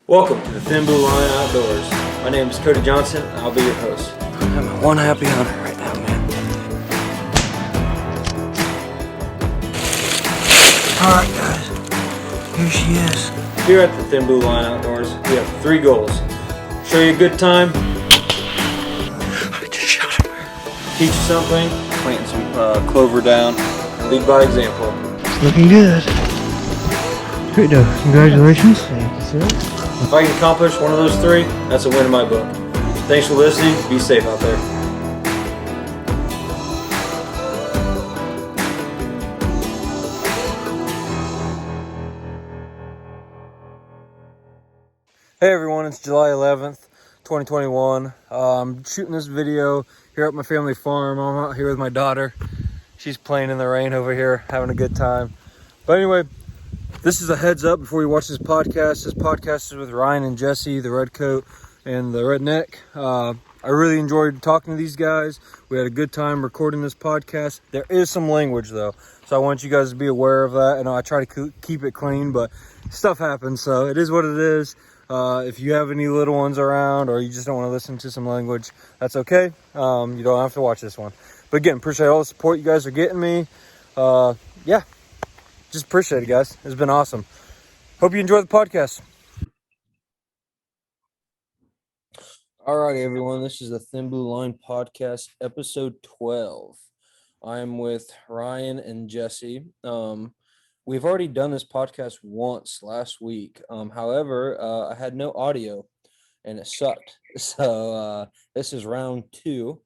Welcome to the Thin Blue Line Outdoors. My name is Cody Johnson, and I'll be your host. I'm one happy hunter right now, man. Alright, guys. Here she is. Here at the Thin Blue Line Outdoors, we have three goals. Show you a good time. I just shot him. Teach you something. Planting some clover down. And lead by example. It's looking good. Great though. Congratulations. Thank you, sir. If I can accomplish one of those three, that's a win in my book. Thanks for listening. Be safe out there. Hey everyone, it's July 11th, 2021. I'm shooting this video here at my family farm. I'm out here with my daughter. She's playing in the rain over here, having a good time. But anyway, this is a heads up before you watch this podcast. This podcast is with Ryan and Jesse, the Redcoat and the Redneck. I really enjoyed talking to these guys. We had a good time recording this podcast. There is some language though, so I want you guys to be aware of that. I know I try to keep it clean, but stuff happens, so it is what it is. If you have any little ones around or you just don't want to listen to some language, that's okay. You don't have to watch this one. But again, appreciate all the support you guys are getting me. Yeah, just appreciate it, guys. It's been awesome. Hope you enjoy the podcast. All right, everyone. This is the Thin Blue Line Podcast, episode 12. I'm with Ryan and Jesse. We've already done this podcast once last week. However, I had no audio and it sucked. So this is round two.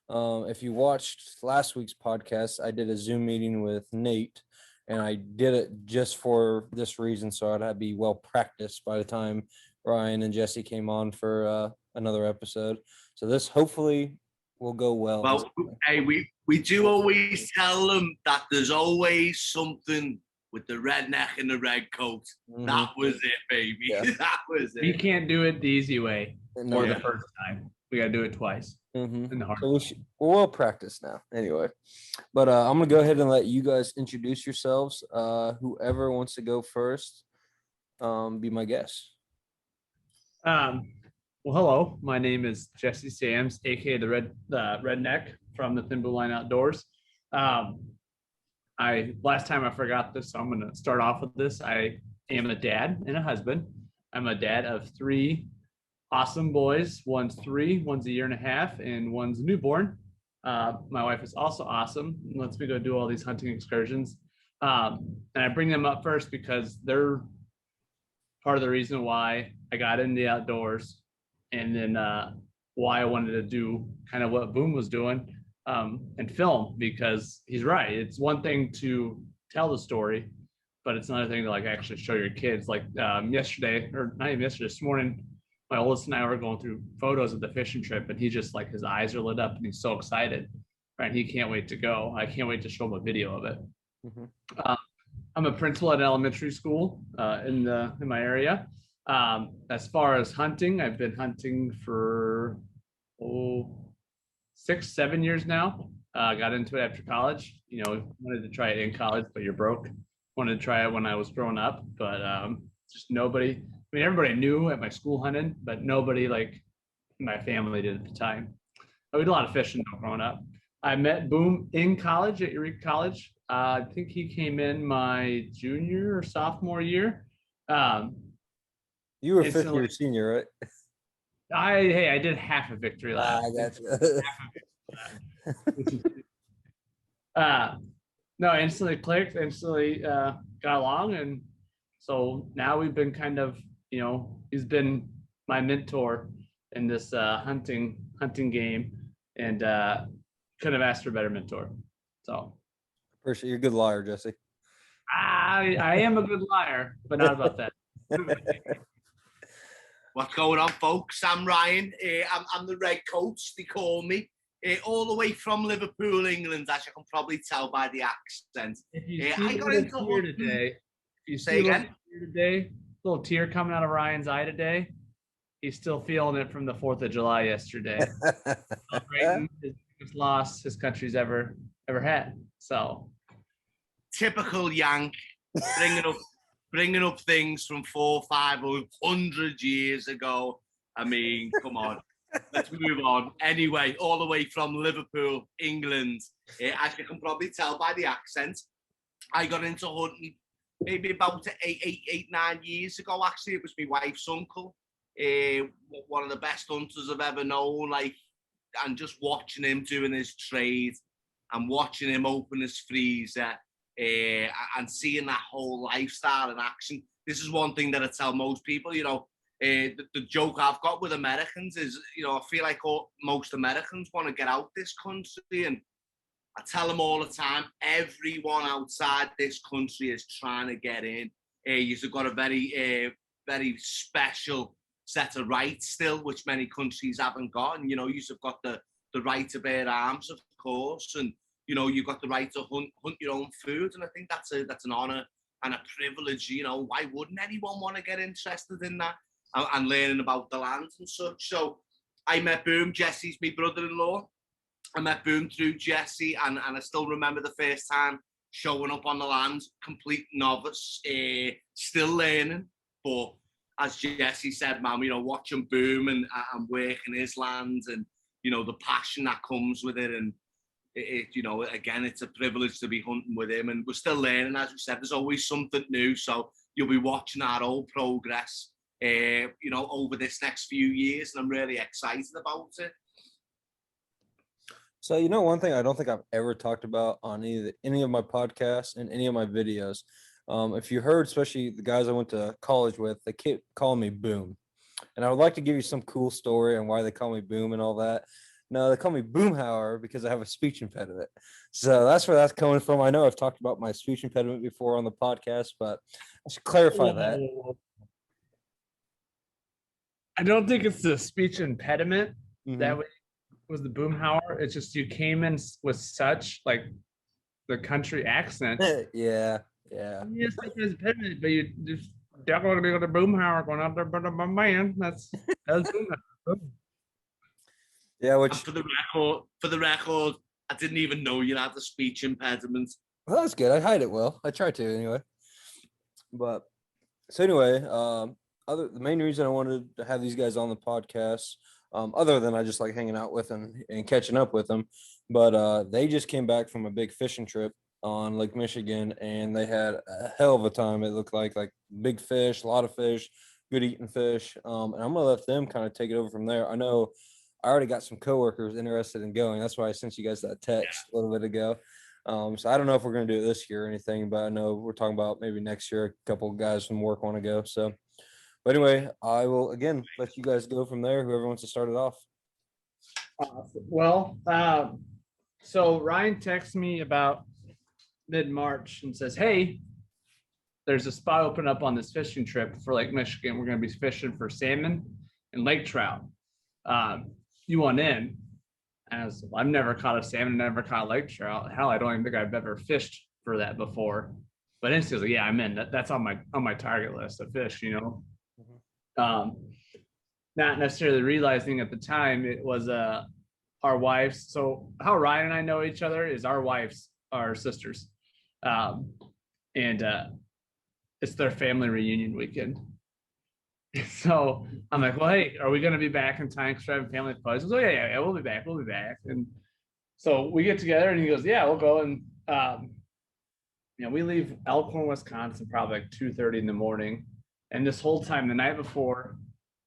If you watched last week's podcast, I did a Zoom meeting with Nate, and I did it just for this reason, so I'd be well practiced by the time Ryan and Jesse came on for another episode. So this hopefully will go well. Well, hey, we do always tell them that there's always something with the Redneck and the Redcoat. Mm-hmm. That was it, baby. Yeah. That was it. You can't do it the easy way or the first time. We got to do it twice. Mm-hmm. In the hard so we're well practiced now anyway. But I'm going to go ahead and let you guys introduce yourselves. Whoever wants to go first, be my guest. Well, hello. My name is Jesse Sams, aka the Redneck from the Thin Blue Line Outdoors. Last time I forgot this, so I'm going to start off with this. I am a dad and a husband. I'm a dad of three awesome boys. One's 3, one's 1.5 years, and one's a newborn. My wife is also awesome and lets me go do all these hunting excursions. And I bring them up first because they're part of the reason why I got into the outdoors, and then why I wanted to do kind of what Boom was doing and film, because he's right. It's one thing to tell the story, but it's another thing to like actually show your kids. Like yesterday, or not even yesterday, this morning, my oldest and I were going through photos of the fishing trip, and he just like his eyes are lit up and he's so excited, right? And he can't wait to go. I can't wait to show him a video of it. Mm-hmm. I'm a principal at an elementary school in my area. As far as hunting, I've been hunting for 6-7 years now. Got into it after college. You know, wanted to try it in college, but you're broke. Wanted to try it when I was growing up, but just nobody. I mean, everybody knew at my school hunting, but nobody like my family did at the time. But we did a lot of fishing growing up. I met Boom in college at Eureka College. I think he came in my junior or sophomore year. You were fifth year senior, right? I did half a victory lap. No, instantly clicked, instantly got along, and so now we've been kind of, you know, he's been my mentor in this hunting game, and couldn't have asked for a better mentor. So appreciate you're a good liar, Jesse. I am a good liar, but not about that. What's going on, folks? I'm Ryan. I'm the Redcoats, they call me. All the way from Liverpool, England, as you can probably tell by the accent. If you see I got into here today, if you say again today, little tear coming out of Ryan's eye today. He's still feeling it from the 4th of July yesterday. Celebrating his biggest loss his country's ever had. So typical Yank, bringing up things from 400, 500 years ago. I mean, come on. Let's move on. Anyway, all the way from Liverpool, England. As you can probably tell by the accent, I got into hunting maybe about 9 years ago. Actually, it was my wife's uncle, one of the best hunters I've ever known. Like, and just watching him doing his trade and watching him open his freezer and seeing that whole lifestyle in action. This is one thing that I tell most people, you know, the joke I've got with Americans is, you know, I feel like most Americans want to get out this country, and I tell them all the time, everyone outside this country is trying to get in. You've got a very special set of rights still, which many countries haven't got. And, you know, you've got the right to bear arms, of course, and, you know, you've got the right to hunt your own food. And I think that's an honor and a privilege. You know, why wouldn't anyone want to get interested in that and learning about the land and such? So I met Boom. Jesse's my brother-in-law. I met Boom through Jesse, and I still remember the first time showing up on the land, complete novice, still learning. But as Jesse said, man, you know, watching Boom and working his land, and, you know, the passion that comes with it, and you know, again, it's a privilege to be hunting with him, and we're still learning. As we said, there's always something new, so you'll be watching our old progress, you know, over this next few years, and I'm really excited about it. So, you know, one thing I don't think I've ever talked about on any of my podcasts and any of my videos. If you heard, especially the guys I went to college with, they keep calling me Boom. And I would like to give you some cool story on why they call me Boom and all that. No, they call me Boomhauer because I have a speech impediment. So that's where that's coming from. I know I've talked about my speech impediment before on the podcast, but I should clarify that. I don't think it's the speech impediment Mhm. that was the Boomhauer. It's just you came in with such like the country accent. Yeah. Yes, it's impediment, but you just definitely got the Boomhauer going out there, but my man, that's Boomhauer. Yeah, which and for the record, I didn't even know you had the speech impediment. well, that's good. I hide it well. I try to anyway. But so anyway, the main reason I wanted to have these guys on the podcast, other than I just like hanging out with them and catching up with them, but they just came back from a big fishing trip on Lake Michigan, and they had a hell of a time. It looked like big fish, a lot of fish, good eating fish. And I'm gonna let them kind of take it over from there. I know I already got some coworkers interested in going. That's why I sent you guys that text a little bit ago. So I don't know if we're gonna do it this year or anything, but I know we're talking about maybe next year. A couple of guys from work want to go. So, but anyway, I will again let you guys go from there. Whoever wants to start it off. Well, so Ryan texts me about mid-March and says, "Hey, there's a spot open up on this fishing trip for Lake Michigan. We're going to be fishing for salmon and lake trout. You want in?" As I've never caught a salmon, never caught a lake trout. Hell, I don't even think I've ever fished for that before. But instantly, yeah, I'm in. That's on my target list of fish. You know, not necessarily realizing at the time it was our wives. So how Ryan and I know each other is our wives are sisters, and it's their family reunion weekend. So I'm like, well, hey, are we going to be back in time because we're having family parties? He goes, oh, yeah, we'll be back. And so we get together, and he goes, yeah, we'll go. And, you know, we leave Elkhorn, Wisconsin, probably like 2:30 in the morning. And this whole time, the night before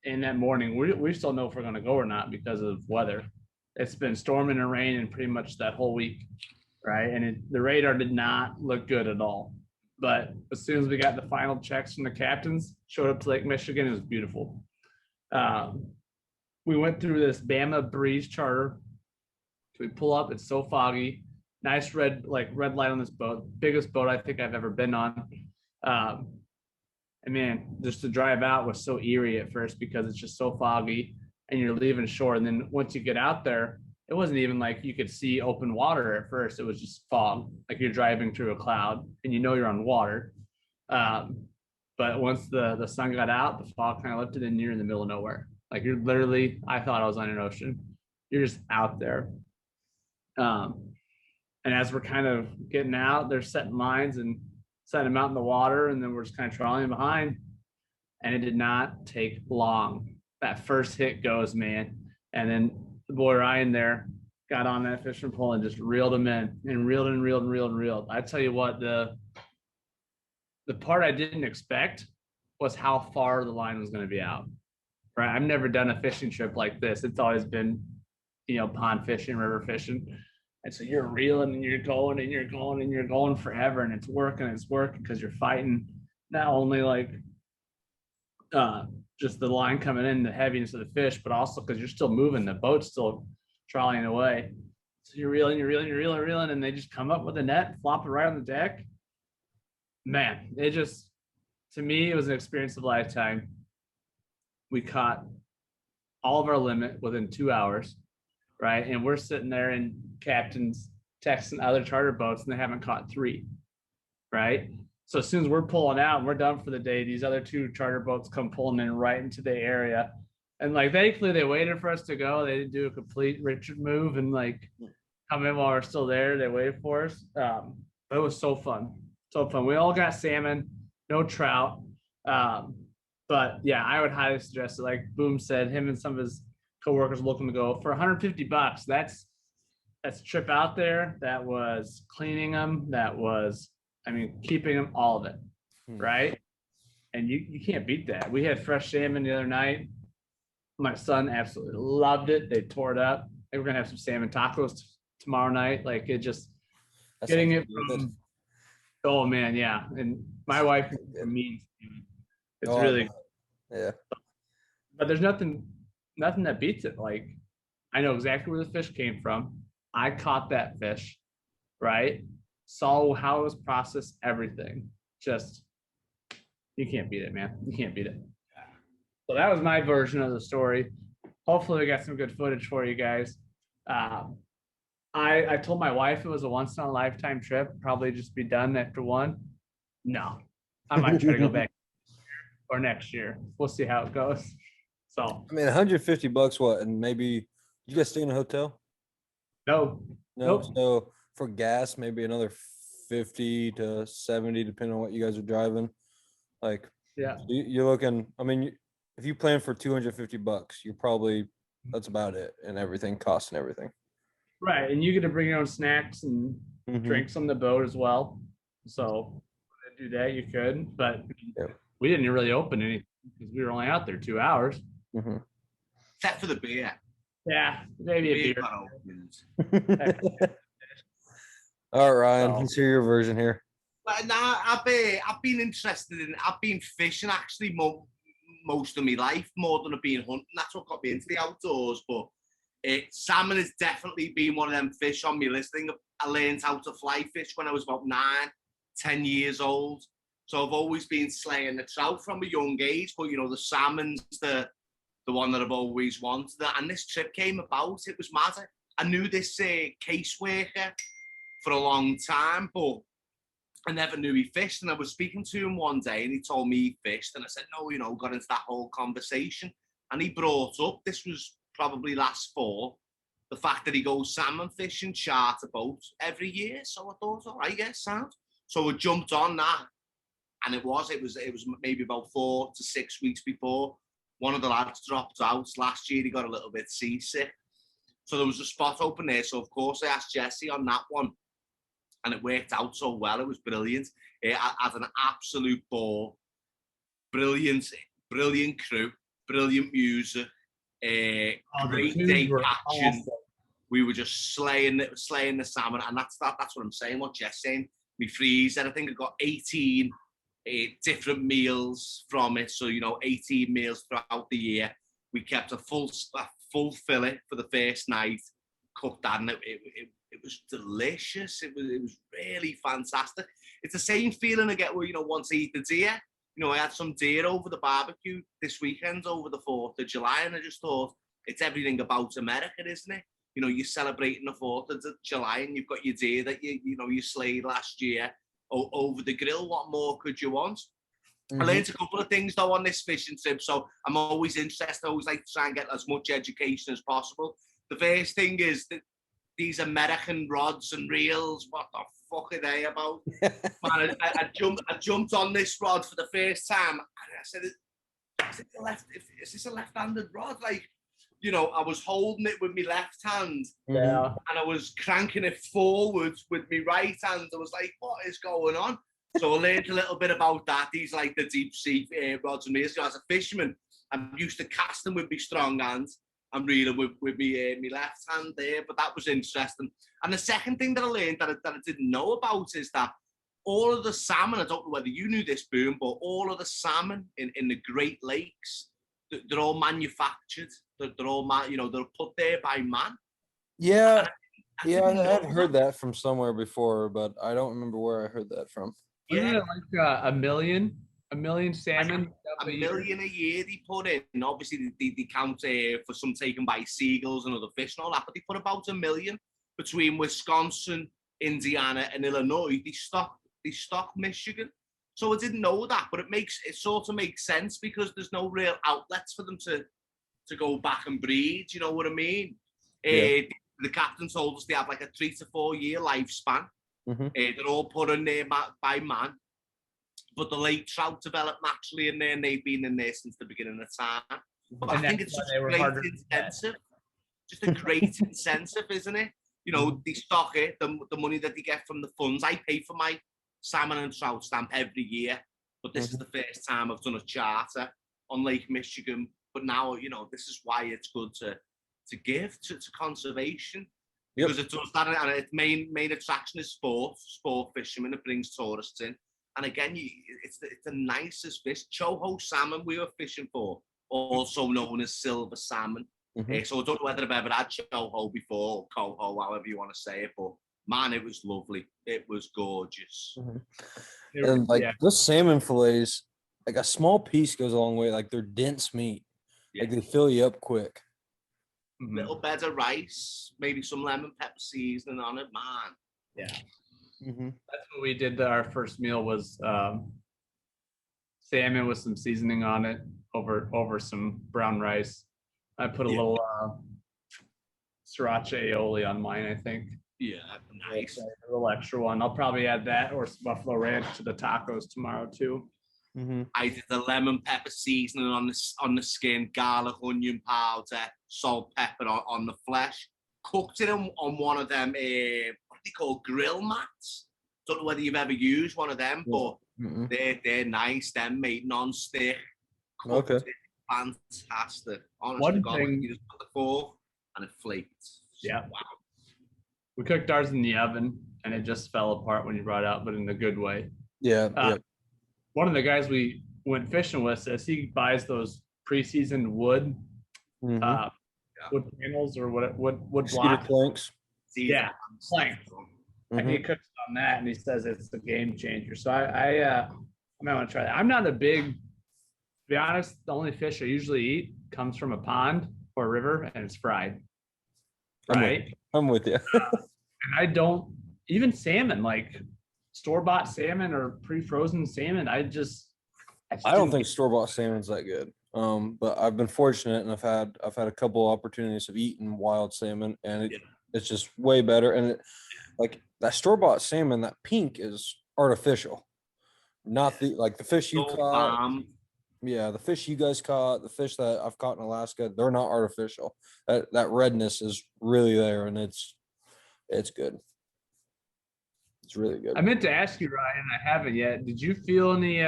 and that morning, we still know if we're going to go or not because of weather. It's been storming and raining pretty much that whole week, right? And the radar did not look good at all. But as soon as we got the final checks from the captains, showed up to Lake Michigan, it was beautiful. We went through this Bama Breeze charter. We pull up, it's so foggy. Nice red light on this boat. Biggest boat I think I've ever been on. And man, just to drive out was so eerie at first because it's just so foggy and you're leaving shore. And then once you get out there, it wasn't even like you could see open water at first. It was just fog, like you're driving through a cloud and you know you're on water. But once the sun got out, the fog kind of lifted and you're in the middle of nowhere. Like you're literally, I thought I was on an ocean. You're just out there. And as we're kind of getting out, they're setting lines and send him out in the water, and then we're just kind of trawling behind. And it did not take long. That first hit goes, man. And then the boy Ryan there got on that fishing pole and just reeled him in and reeled and reeled and reeled and reeled. I tell you what, the part I didn't expect was how far the line was going to be out. Right. I've never done a fishing trip like this. It's always been, pond fishing, river fishing. And so you're reeling and you're going and you're going and you're going forever. And it's working because you're fighting not only like just the line coming in, the heaviness of the fish, but also because you're still moving, the boat's still trolleying away. So you're reeling, and they just come up with a net, flop it right on the deck. Man, to me, it was an experience of a lifetime. We caught all of our limit within 2 hours, right? And we're sitting there and captains texting other charter boats, and they haven't caught 3, right? So as soon as we're pulling out and we're done for the day, these other 2 charter boats come pulling in right into the area. And like, thankfully they waited for us to go. They didn't do a complete Richard move and like come in while we're still there. They waited for us. But it was so fun. So fun. We all got salmon, no trout. But yeah, I would highly suggest it. Like Boom said, him and some of his coworkers looking to go for $150. That's a trip out there. That was cleaning them. That was, keeping them, all of it, right? And you can't beat that. We had fresh salmon the other night. My son absolutely loved it. They tore it up. They were gonna have some salmon tacos tomorrow night. Like it just getting it from. Oh man, yeah. And my wife means it's really yeah. But there's nothing that beats it. Like I know exactly where the fish came from. I caught that fish, right? Saw how it was processed, everything. Just you can't beat it, man. You can't beat it. So that was my version of the story. Hopefully we got some good footage for you guys. I told my wife it was a once in a lifetime trip, probably just be done after one. No, I might try to go back or next year. We'll see how it goes. So $150, what? And maybe you guys stay in a hotel? No. Nope. So for gas, maybe another 50 to 70, depending on what you guys are driving. Like, yeah, you're looking, if you plan for $250, you're probably, that's about it, and everything, cost and everything. Right. And you get to bring your own snacks and drinks on the boat as well. So to do that, you could, but we didn't really open anything because we were only out there 2 hours. Except for the beer. Yeah, maybe a beer. All right, Ryan, let's hear your version here. But nah, I've been fishing actually most of my life, more than I've been hunting. That's what got me into the outdoors. But salmon has definitely been one of them fish on my list. I learned how to fly fish when I was about 9-10 years old. So I've always been slaying the trout from a young age. But the salmon's the one that I've always wanted. And this trip came about. It was mad. I knew this caseworker for a long time, but I never knew he fished. And I was speaking to him one day and he told me he fished. And I said, no, got into that whole conversation. And he brought up, this was probably last fall, the fact that he goes salmon fishing charter boats every year. So I thought, all right, yeah, sound. So I jumped on that. And it was maybe about 4 to 6 weeks before one of the lads dropped out. Last year, he got a little bit seasick. So there was a spot open there. So of course I asked Jesse on that one. And it worked out so well. It was brilliant. I had an absolute ball. Brilliant crew. Brilliant music. Great day catching. Awesome. We were just slaying the salmon. And that's what I'm saying, what Jeff's saying. We freezer, I think I got 18 different meals from it. So, 18 meals throughout the year. We kept a full fillet for the first night, cooked that, and it was delicious. It was really fantastic. It's the same feeling I get where, once I eat the deer. I had some deer over the barbecue this weekend over the 4th of July, and I just thought, it's everything about America, isn't it? You're celebrating the 4th of July, and you've got your deer that you slayed last year over the grill. What more could you want? I learned a couple of things though on this fishing trip, so I'm always interested. I always like to try and get as much education as possible. The first thing is that these American rods and reels, what the fucking A about. Man, I jumped on this rod for the first time, and I said, is this a left-handed rod? Like, you know, I was holding it with my left hand, Yeah. and I was cranking it forwards with my right hand. I was like, what is going on? So I learned a little bit about that. These like the deep sea rods and me. So as a fisherman, I'm used to casting with my strong hands and reeling with me left hand there. But that was interesting. And the second thing that I learned that I didn't know about is that all of the salmon, I don't know whether you knew this, Boom, but all of the salmon in the Great Lakes, they're all manufactured. They're all, they're put there by man. Yeah, I yeah, didn't know I've heard that from somewhere before, but I don't remember where I heard that from. Wasn't Yeah, it like a million salmon? a million a year they put in. And obviously, they count for some taken by seagulls and other fish and all that, but they put about 1 million between Wisconsin, Indiana, and Illinois. They stock Michigan. So I didn't know that, but it sort of makes sense because there's no real outlets for them to go back and breed. You know what I mean? Yeah. The captain told us they have like a 3 to 4 year lifespan. Mm-hmm. They're all put in there by man, but the lake trout developed naturally in there, and they've been in there since the beginning of time. But I think it's just a great incentive. Just a great incentive, isn't it? You know, they stock it, the money that they get from the funds. I pay for my salmon and trout stamp every year, but this is the first time I've done a charter on Lake Michigan. But now, you know, this is why it's good to give to conservation. Yep. Because it does that, and its main attraction is sport fishermen. It brings tourists in, and again, it's the nicest fish. Choho salmon we were fishing for, also known as silver salmon. Mm-hmm. So I don't know whether I've ever had choho before, or coho, however you want to say it, but man, it was lovely. It was gorgeous. Mm-hmm. And like those salmon fillets, like a small piece goes a long way. Like they're dense meat, like they fill you up quick. Little bed of rice, maybe some lemon pepper seasoning on it, man. Yeah. Mm-hmm. That's what we did. Our first meal was salmon with some seasoning on it over some brown rice. I put a little sriracha aioli on mine, I think. Yeah, nice. A little extra one. I'll probably add that or some buffalo ranch to the tacos tomorrow too. Mm-hmm. I did the lemon pepper seasoning on the skin, garlic, onion powder, salt, pepper on the flesh. Cooked it on one of them, what do they call, grill mats? Don't know whether you've ever used one of them, but they're nice. They're made non-stick. Cooked it, fantastic. Honestly, you just put the fork and it flaked. Yeah. Wow. We cooked ours in the oven and it just fell apart when you brought it out, but in a good way. Yeah. One of the guys we went fishing with says he buys those pre-seasoned wood panels or wood blocks. Planks. Yeah, planks. And he cooks on that, and he says it's a game changer. So I might want to try that. I'm not a big, to be honest, the only fish I usually eat comes from a pond or a river, and it's fried. Right? I'm with you. And I don't, even salmon, like store-bought salmon or pre-frozen salmon, I don't think store-bought salmon's that good. But I've been fortunate, and I've had a couple opportunities of eating wild salmon, and it's just way better. And like that store-bought salmon, that pink is artificial, not the fish you caught. Yeah, the fish you guys caught, the fish that I've caught in Alaska, they're not artificial. That redness is really there, and it's good. It's really good. I meant to ask you, Ryan, I haven't yet. Did you feel any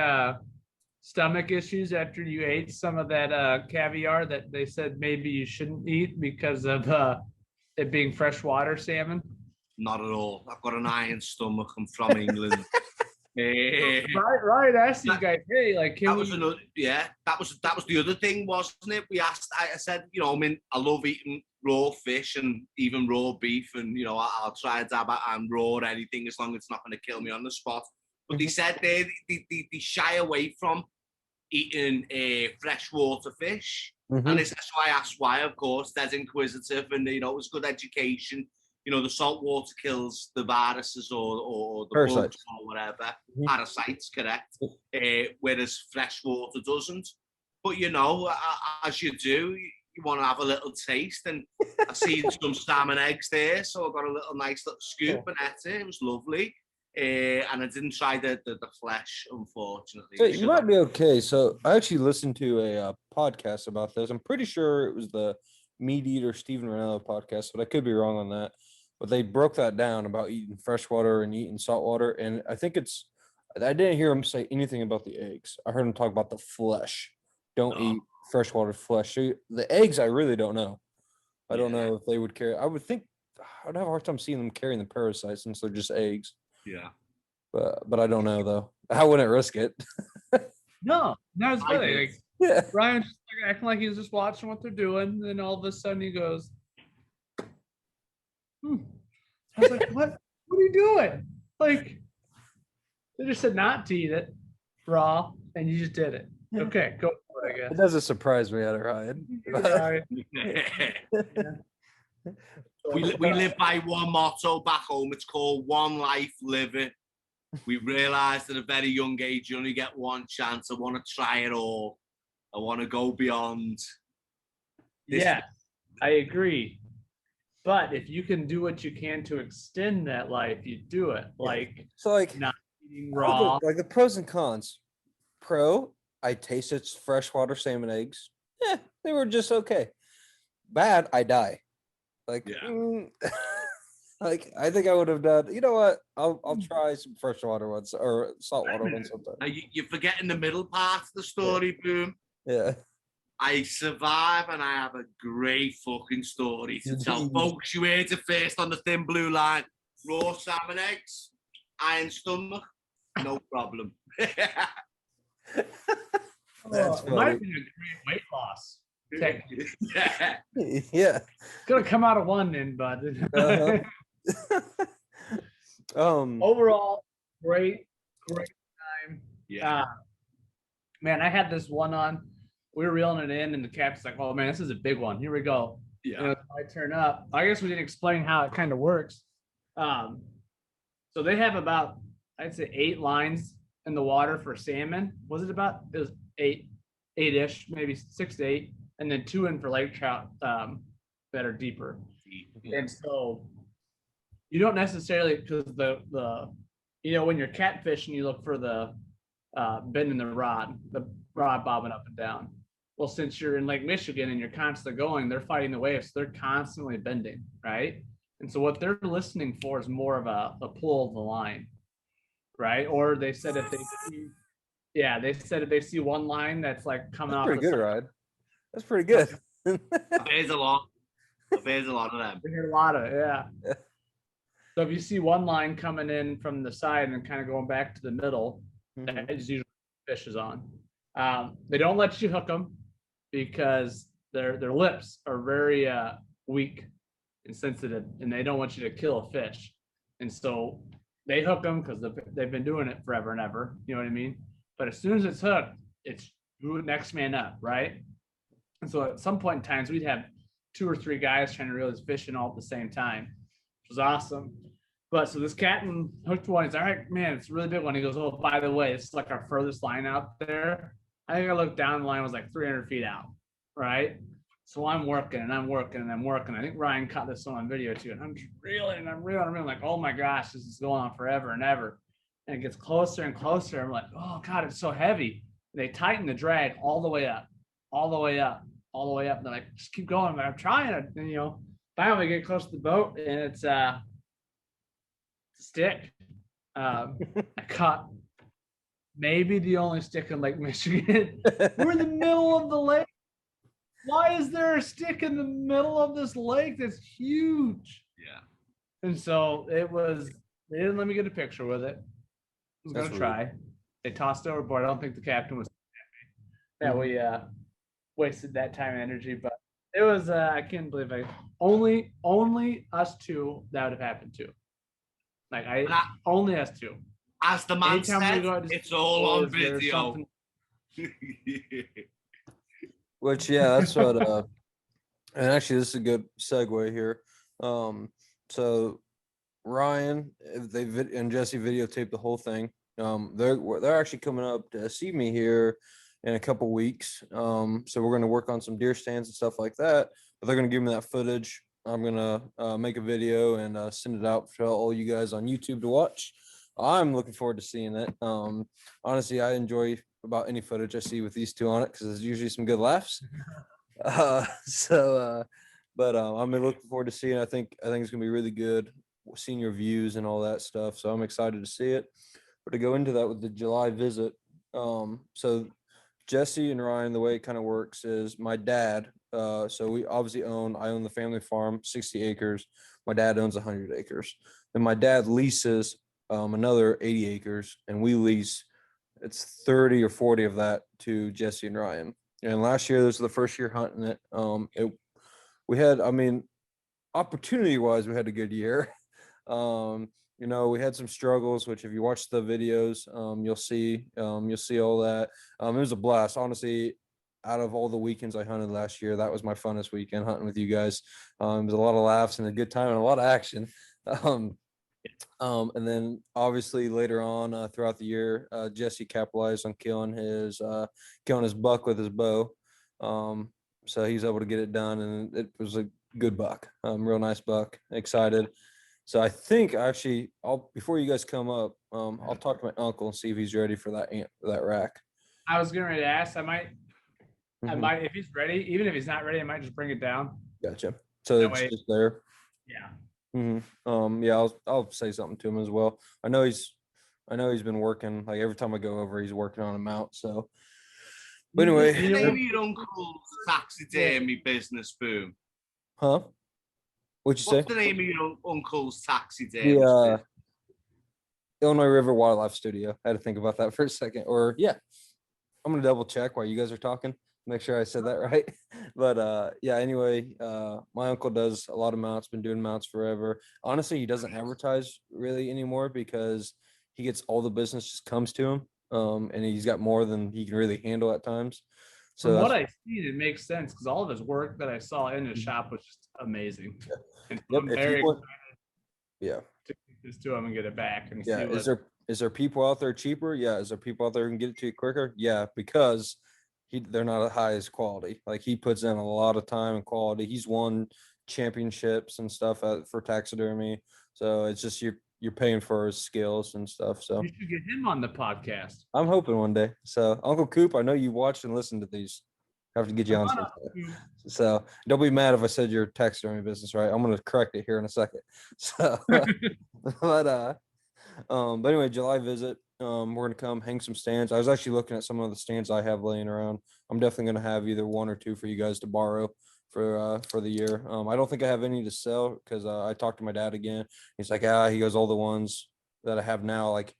stomach issues after you ate some of that caviar that they said maybe you shouldn't eat because of it being freshwater salmon? Not at all. I've got an iron stomach. I'm from England. Right. I asked you guys, hey, like, that was the other thing, wasn't it? I said, you know, I love eating raw fish and even raw beef, and you know, I'll try to dab and raw anything as long as it's not going to kill me on the spot. But they said they shy away from eating freshwater fish, and that's why I asked why. Of course, that's inquisitive, and you know, it was good education. You know, the salt water kills the viruses or the bugs or whatever. Parasites, correct. Whereas fresh water doesn't. But, you know, as you do, you want to have a little taste. And I seen some salmon eggs there, so I got a nice little scoop and ate it. It was lovely. and I didn't try the flesh, unfortunately. So you might be okay. So I actually listened to a podcast about this. I'm pretty sure it was the Meat Eater Stephen Ranello podcast, but I could be wrong on that. But they broke that down about eating freshwater and eating saltwater, and I think I didn't hear him say anything about the eggs. I heard him talk about the flesh. Don't eat freshwater flesh. So the eggs, I really don't know. I don't know if they would carry. I would think I'd have a hard time seeing them carrying the parasites since they're just eggs. Yeah. But I don't know though. I wouldn't risk it. No, that was funny. Like, Yeah. Brian's just like, acting like he's just watching what they're doing, and all of a sudden he goes, I was like, what are you doing? Like, they just said not to eat it raw, and you just did it. Okay, go for it, I It guess. doesn't surprise me, Ryan. We live by one motto back home. It's called one life, live it. We realized at a very young age, you only get one chance. I want to try it all. I want to go beyond. Yeah, I agree. But if you can do what you can to extend that life, you do it. Like, So like not eating raw. like the pros and cons. Pro, I tasted freshwater salmon eggs. Yeah, they were just okay. Bad, I die. Like, like I think I would have done. You know what? I'll try some freshwater ones or saltwater ones sometime. You're forgetting the middle part of the story, Boom. Yeah. I survive and I have a great fucking story to tell. Folks, you heard it first on the Thin Blue Line. Raw salmon eggs, iron stomach, no problem. That's It might have been a great weight loss. Yeah. Yeah. It's gonna come out of one end, bud. Overall, great time. Yeah. Man, I had this one on. We were reeling it in, and the captain's like, "Oh man, this is a big one. Here we go." Yeah. You know, I turn up. I guess we didn't explain how it kind of works. So they have about, I'd say, 8 lines in the water for salmon. Was it about? It was 8-ish, maybe 6 to 8, and then 2 in for lake trout that are deeper. And so you don't necessarily, because the when you're catfishing, you look for the bend in the rod bobbing up and down. Well, since you're in Lake Michigan and you're constantly going, they're fighting the waves. So they're constantly bending, right? And so what they're listening for is more of a pull of the line, right? Or they said if they see one line that's like coming off. Pretty good, Ryan. That's pretty good. There's a lot. There's a lot of them. We hear a lot of it, yeah. So if you see one line coming in from the side and kind of going back to the middle, that is usually fish is on. They don't let you hook them because their lips are very weak and sensitive, and they don't want you to kill a fish. And so they hook them because they've been doing it forever and ever. You know what I mean? But as soon as it's hooked, it's next man up, right? And so at some point in times, we'd have 2 or 3 guys trying to reel this fish in all at the same time, which was awesome. But so this captain hooked one. He's all right, man, it's a really big one. He goes, oh, by the way, this is like our furthest line out there. I think I looked down, the line was like 300 feet out, right? So I'm working and I'm working and I'm working. I think Ryan caught this one on video too. And I'm just reeling and I'm reeling, like, oh my gosh, this is going on forever and ever. And it gets closer and closer. I'm like, oh God, it's so heavy. And they tighten the drag all the way up, all the way up, all the way up. And they're like, just keep going. But I'm trying to, and finally we get close to the boat and it's a stick. I caught maybe the only stick in Lake Michigan. We're in the middle of the lake. Why is there a stick in the middle of this lake that's huge? Yeah. And so they didn't let me get a picture with it. I was going to try. They tossed it overboard. I don't think the captain was happy that we wasted that time and energy, but it was, I can't believe only us 2 that would have happened to. Like only us 2. As the man said, it's all on video. Which, yeah, that's what, and actually this is a good segue here. So Ryan, and Jesse videotaped the whole thing. They're actually coming up to see me here in a couple weeks. So we're going to work on some deer stands and stuff like that, but they're going to give me that footage. I'm going to make a video and send it out for all you guys on YouTube to watch. I'm looking forward to seeing it. Honestly, I enjoy about any footage I see with these two on it because there's usually some good laughs. But I'm looking forward to seeing it. I think it's gonna be really good, seeing your views and all that stuff. So I'm excited to see it. But to go into that with the July visit, so Jesse and Ryan, the way it kind of works is my dad. So we obviously I own the family farm, 60 acres. My dad owns 100 acres. And my dad leases another 80 acres, and we lease it's 30 or 40 of that to Jesse and Ryan. And last year, this was the first year hunting it. We had, I mean, opportunity wise, we had a good year. We had some struggles, which if you watch the videos, you'll see all that. It was a blast, honestly. Out of all the weekends I hunted last year, that was my funnest weekend hunting with you guys. It was a lot of laughs and a good time and a lot of action. And then obviously later on throughout the year, Jesse capitalized on killing his buck with his bow. So he's able to get it done, and it was a good buck, real nice buck. Excited. So I think actually, I'll before you guys come up, I'll talk to my uncle and see if he's ready for that rack. I was getting ready to ask. I Mhm. might, if he's ready, even if he's not ready, I might just bring it down. Gotcha. So That it's way- just there. Yeah. Yeah, I'll say something to him as well. I know he's been working, like every time I go over, he's working on a mount. So, but anyway, What's the name of your uncle's taxidermy business, Boom? huh? What'd you say? What's the name of your uncle's taxidermy The business? Illinois River Wildlife Studio. I had to think about that for a second. Or yeah, I'm gonna double check while you guys are talking, make sure I said that right. But yeah, anyway, my uncle does a lot of mounts, been doing mounts forever. Honestly, he doesn't advertise really anymore because he gets all the business just comes to him. And he's got more than he can really handle at times. So From what that's I've seen, it makes sense because all of his work that I saw in his shop was just amazing. And yep. I'm If very you want, excited yeah. to take this to him and get it back and Yeah, see what. is there people out there cheaper? Yeah, is there people out there who can get it to you quicker? Yeah, because they're not as high as quality. Like he puts in a lot of time and quality. He's won championships and stuff for taxidermy. So it's just you're paying for his skills and stuff. So You should get him on the podcast. I'm hoping one day. So Uncle Coop, I know you watch and listen to these. I have to get you Come on on sometime. up, Coop. So don't be mad if I said your taxidermy business, right? I'm gonna correct it here in a second. So but anyway, July visit. We're gonna come hang some stands. I was actually looking at some of the stands I have laying around. I'm definitely gonna have either one or two for you guys to borrow for the year. I don't think I have any to sell because I talked to my dad again. He's like, he goes, all the ones that I have now, like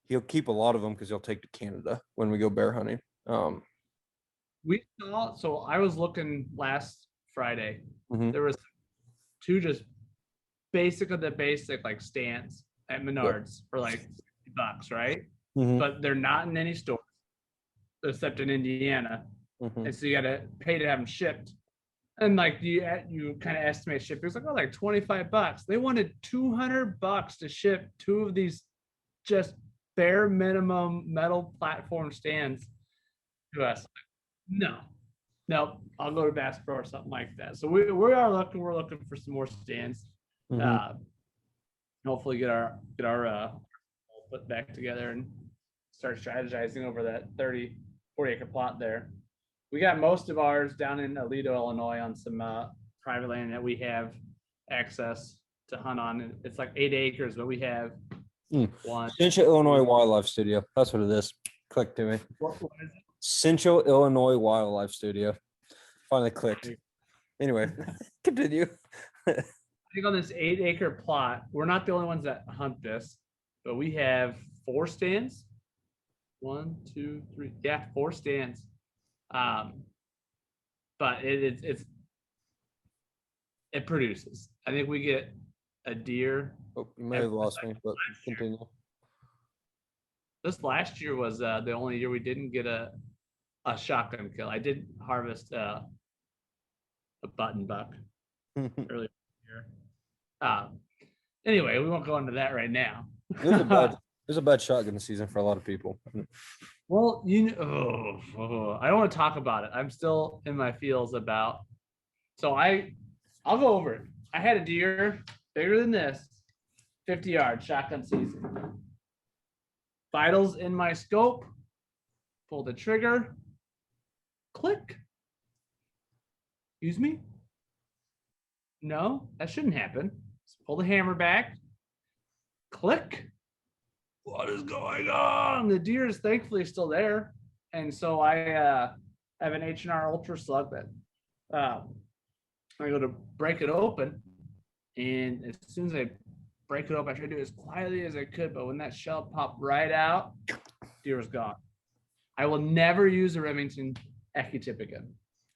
he'll keep a lot of them because he'll take to Canada when we go bear hunting. We saw, so I was looking last Friday. Mhm. There was two just basic of the basic like stands at Menards for like $60, right? Mhm. But they're not in any stores except in Indiana. Mhm. And so you gotta pay to have them shipped. And like you kind of estimate shipping. It's like $25. They wanted $200 to ship two of these just bare minimum metal platform stands to us. No, I'll go to Bass Pro or something like that. So we are looking. We're looking for some more stands. Mhm. Hopefully get our put back together and start strategizing over that 30, 40 acre plot there. We got most of ours down in Aledo, Illinois on some private land that we have access to hunt on. It's like 8 acres, but we have one. Central Illinois Wildlife Studio. That's what it is. Click to me. What is it? Central Illinois Wildlife Studio. Finally clicked. Anyway, continue. I think on this 8 acre plot, we're not the only ones that hunt this, but we have 4 stands. 1, 2, 3. Yeah, 4 stands. But it produces. I think we get a deer. Oh, you may have lost me, but continue. This last year was the only year we didn't get a shotgun kill. I did harvest a button buck earlier this year. Anyway, we won't go into that right now. There's a bad shotgun season for a lot of people. Well, I don't want to talk about it. I'm still in my feels about. So I'll go over it. I had a deer bigger than this, 50 yards shotgun season. Vitals in my scope. Pull the trigger. Click. Excuse me? No, that shouldn't happen. Just pull the hammer back. Click. What is going on? The deer is thankfully still there. And so I have an H&R Ultra Slug that I go to break it open. And as soon as I break it open, I try to do it as quietly as I could. But when that shell popped right out, deer was gone. I will never use a Remington Ecotip again.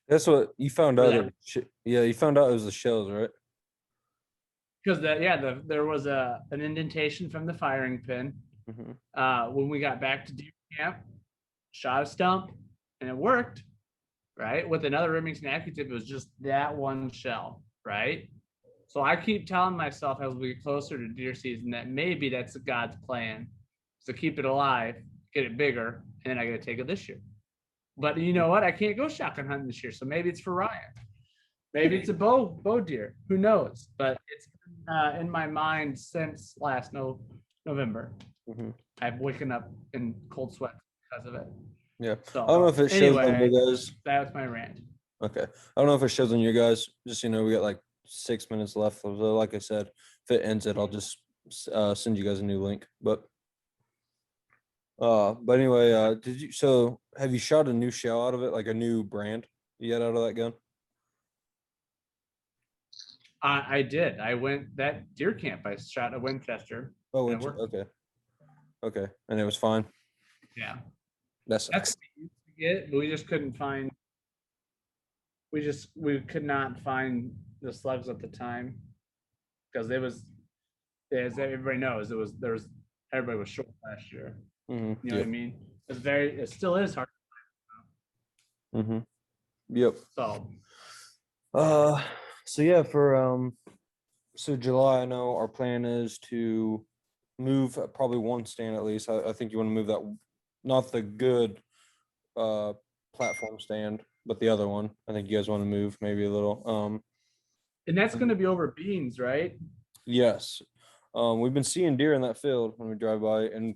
That's what you found out. Yeah, you found out it was the shells, right? Because there was an indentation from the firing pin. When we got back to deer camp, shot a stump, and it worked. Right, with another Remington Ecotip, it was just that one shell. Right, so I keep telling myself as we get closer to deer season that maybe that's God's plan, to keep it alive, get it bigger, and then I got to take it this year. But you know what? I can't go shotgun hunting this year, so maybe it's for Ryan. Maybe it's a bow deer. Who knows? But it's been in my mind since last November. I've waken up in cold sweat because of it. Yeah. So, I don't know if it shows on anyway, you guys. That's my rant. Okay. I don't know if it shows on you guys. Just, we got like 6 minutes left. So like I said, if it ends it, I'll just send you guys a new link. But anyway, have you shot a new shell out of it, like a new brand you got out of that gun? I did. I went that deer camp. I shot a Winchester. Oh, and it worked. okay. And it was fine. Yeah. That's what we used to get, but we just couldn't find. We could not find the slugs at the time because it was, as everybody knows, everybody was short last year. You know what I mean? It still is hard. Yep. So yeah, so July, I know our plan is to move probably one stand at least. I think you want to move that, not the good platform stand, but the other one. I think you guys want to move maybe a little. And that's going to be over beans, right? Yes. We've been seeing deer in that field when we drive by, and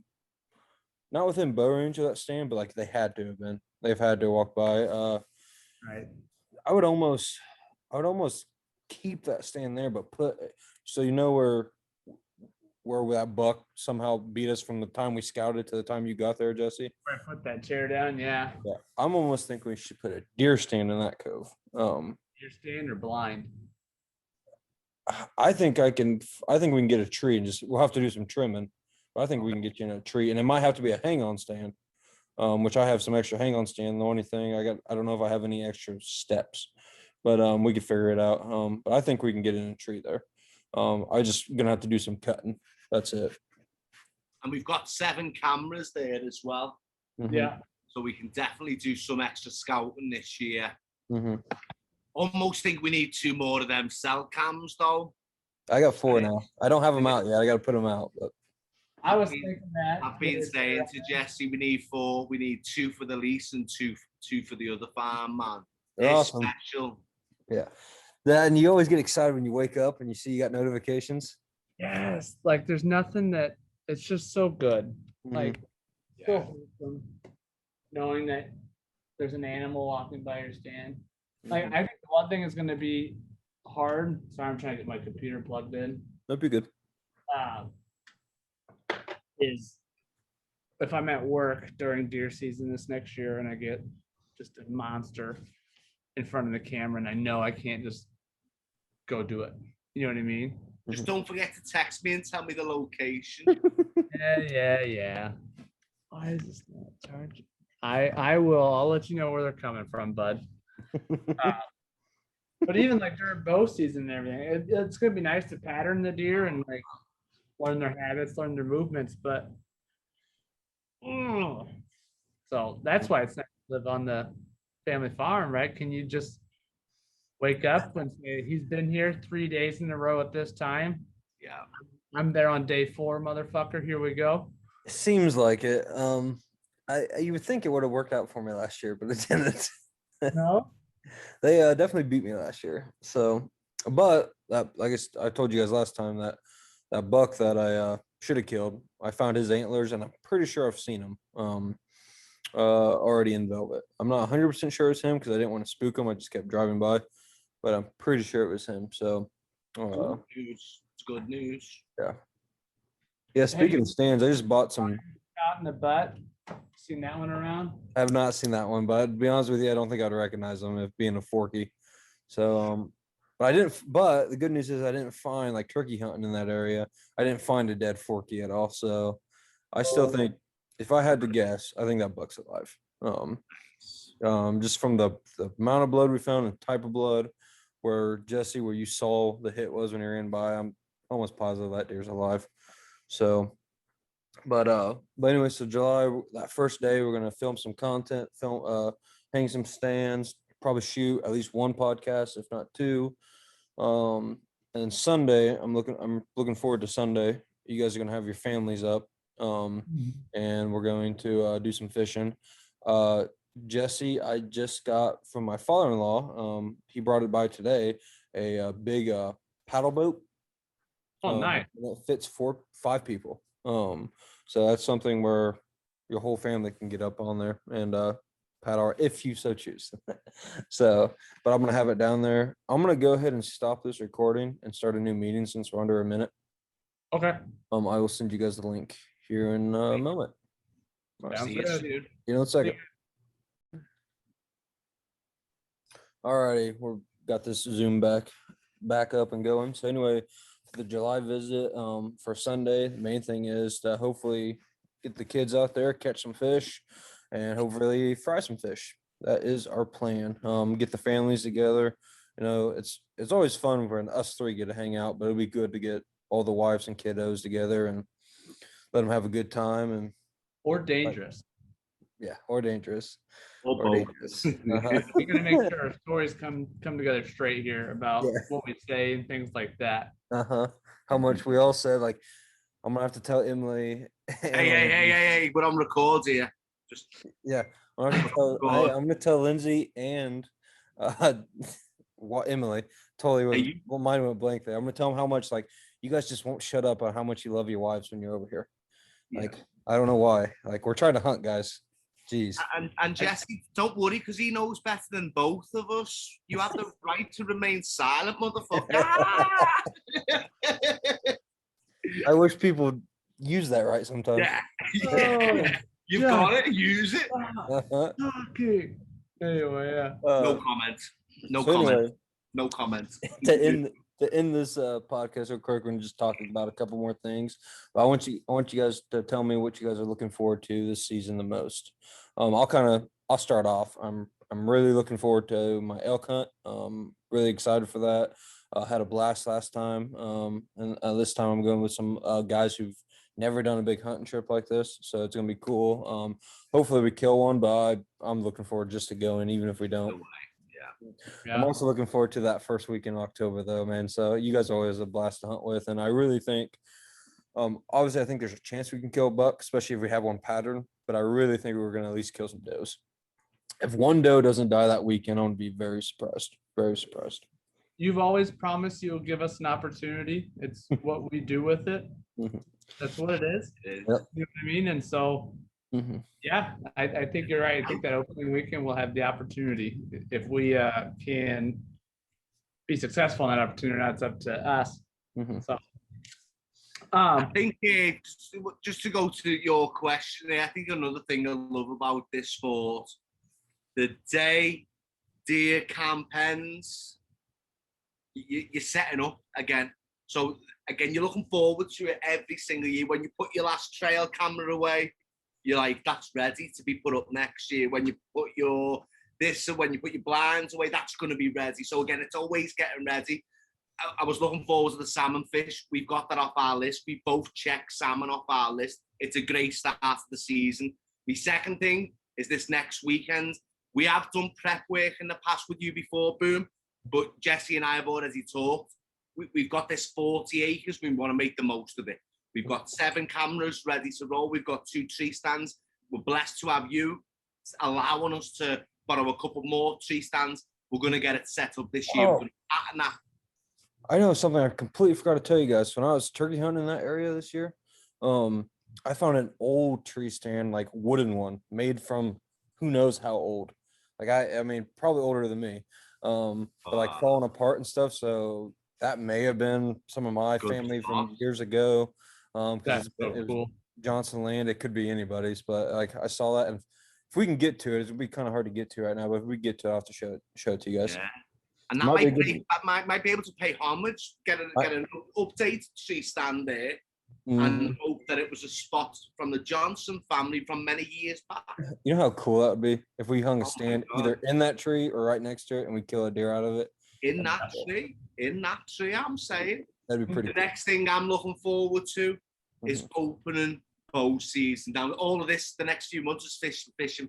not within bow range of that stand, but like they had to have been. They've had to walk by. Right. I would almost keep that stand there, but so where that buck somehow beat us from the time we scouted to the time you got there, Jesse. Where I put that chair down, yeah. I'm almost thinking we should put a deer stand in that cove. Deer stand or blind? I think we can get a tree and we'll have to do some trimming, but I think we can get you in a tree, and it might have to be a hang-on stand, which I have some extra hang-on stand. The only thing I don't know if I have any extra steps, but we could figure it out. But I think we can get in a tree there. I just gonna have to do some cutting. That's it. And we've got 7 cameras there as well. Yeah. So we can definitely do some extra scouting this year. Almost think we need 2 more of them cell cams though. I got 4 now. I don't have them out yet. I got to put them out. But I was thinking that. I've been saying to Jesse, we need 4. We need 2 for the lease and two for the other farm, man. They're awesome. Special. Yeah. And you always get excited when you wake up and you see you got notifications. Yes. Like there's nothing that it's just so good. Like so wholesome, knowing that there's an animal walking by your stand. Like I think the one thing is going to be hard. Sorry, I'm trying to get my computer plugged in. That'd be good. Is if I'm at work during deer season this next year and I get just a monster in front of the camera and I know I can't just go do it. You know what I mean? Just don't forget to text me and tell me the location. Yeah. Why is this not charging? I will. I'll let you know where they're coming from, bud. But even like during bow season and everything, it's gonna be nice to pattern the deer and like learn their habits, learn their movements. But so that's why it's nice to live on the family farm, right? Can you just wake up and say he's been here 3 days in a row at this time? Yeah, I'm there on day 4, motherfucker. Here we go. It seems like it. You would think it would have worked out for me last year, but it didn't. No. They definitely beat me last year. So, but like I told you guys last time, that buck that I should have killed. I found his antlers, and I'm pretty sure I've seen him already in velvet. I'm not 100% sure it's him because I didn't want to spook him. I just kept driving by, but I'm pretty sure it was him. So, Good news. It's good news. yeah. Speaking of stands, I just bought some. Out in the butt. Seen that one around? I have not seen that one, but to be honest with you, I don't think I'd recognize him if being a Forky. So, but I didn't. But the good news is I didn't find like turkey hunting in that area. I didn't find a dead Forky at all. So, I still think if I had to guess, I think that buck's alive. Just from the amount of blood we found and type of blood, where Jesse, where you saw the hit was when you ran by, I'm almost positive that deer's alive. So. But anyway, so July, that first day, we're gonna film some content, hang some stands, probably shoot at least one podcast, if not two. And Sunday, I'm looking forward to Sunday. You guys are gonna have your families up, and we're going to do some fishing. Jesse, I just got from my father-in-law. He brought it by today, a big paddle boat. Oh, nice. That fits 5 people. So that's something where your whole family can get up on there and paddle if you so choose. So, but I'm gonna have it down there. I'm gonna go ahead and stop this recording and start a new meeting since we're under a minute. Okay. I will send you guys the link here in a moment. Sounds See you good. soon. You know, a second. Alrighty, we're got this Zoom back up and going. So anyway, the July visit for Sunday, the main thing is to hopefully get the kids out there, catch some fish, and hopefully fry some fish. That is our plan. Get the families together. You know, it's always fun when us 3 get to hang out, but it'll be good to get all the wives and kiddos together and let them have a good time. Or dangerous. Or dangerous. Or both. Dangerous. We're gonna make sure our stories come together straight here about Yeah. what we say and things like that. How much we all said, like, I'm gonna have to tell Emily. Hey, we're on record here. Just Yeah, I'm gonna tell Lindsay and Emily. Totally, well, mine went blank there. I'm gonna tell them how much, like, you guys just won't shut up on how much you love your wives when you're over here. Like, I don't know why. Like, we're trying to hunt, guys. Jeez. And Jesse, don't worry, because he knows better than both of us. You have the right to remain silent, motherfucker. I wish people use that right sometimes. Yeah. You've got it. Use it. Okay. Anyway, yeah. No comment. No so comment. anyway, No comment. to end this podcast real quick, we're gonna just talk about a couple more things. But I want you guys to tell me what you guys are looking forward to this season the most. I'll start off. I'm really looking forward to my elk hunt. Really excited for that. Had a blast last time. And this time I'm going with some guys who've never done a big hunting trip like this, so it's gonna be cool. Hopefully we kill one, but I'm looking forward just to going, even if we don't. I'm also looking forward to that first week in October, though, man. So you guys are always a blast to hunt with, and I really think, obviously, I think there's a chance we can kill a buck, especially if we have one pattern. But I really think we're gonna at least kill some does. If one doe doesn't die that weekend, I'm gonna be very surprised. Very surprised. You've always promised you'll give us an opportunity. It's what we do with it. Mhm. That's what it is. Yep. You know what I mean? And so, Mhm. yeah, I think you're right. I think that opening weekend we'll have the opportunity. If we can be successful in that opportunity, that's up to us. Mhm. So, I think just to go to your question, I think another thing I love about this sport, the day deer camp ends, you're setting up again. So again, you're looking forward to it every single year. When you put your last trail camera away, you're like, that's ready to be put up next year. When you put when you put your blinds away, that's going to be ready. So again, it's always getting ready. I was looking forward to the salmon fish. We've got that off our list. We both checked salmon off our list. It's a great start to the season. The second thing is this next weekend. We have done prep work in the past with you before, Boom, but Jesse and I have already talked. We've got this 40 acres. We want to make the most of it. We've got 7 cameras ready to roll. We've got 2 tree stands. We're blessed to have you allowing us to borrow a couple more tree stands. We're going to get it set up this year. I know something I completely forgot to tell you guys. When I was turkey hunting in that area this year, I found an old tree stand, like wooden one, made from who knows how old. Like I mean, probably older than me. But like falling apart and stuff. So that may have been some of my Good family stuff. from years ago. Because That's so it was cool. Johnson Land. It could be anybody's, but like I saw that, and if we can get to it, it'd be kind of hard to get to right now. But if we get to it, I'll have to show it to you guys. Yeah. And that Might be might, good. might be able to pay homage, get an update tree stand there, Mhm. and hope that it was a spot from the Johnson family from many years back. You know how cool that would be if we hung a Oh my stand God. either in that tree or right next to it, and we kill a deer out of it. In that tree, I'm saying. That'd be pretty The cool. next thing I'm looking forward to is Mhm. opening bow season. Now, all of this, the next few months is fishing.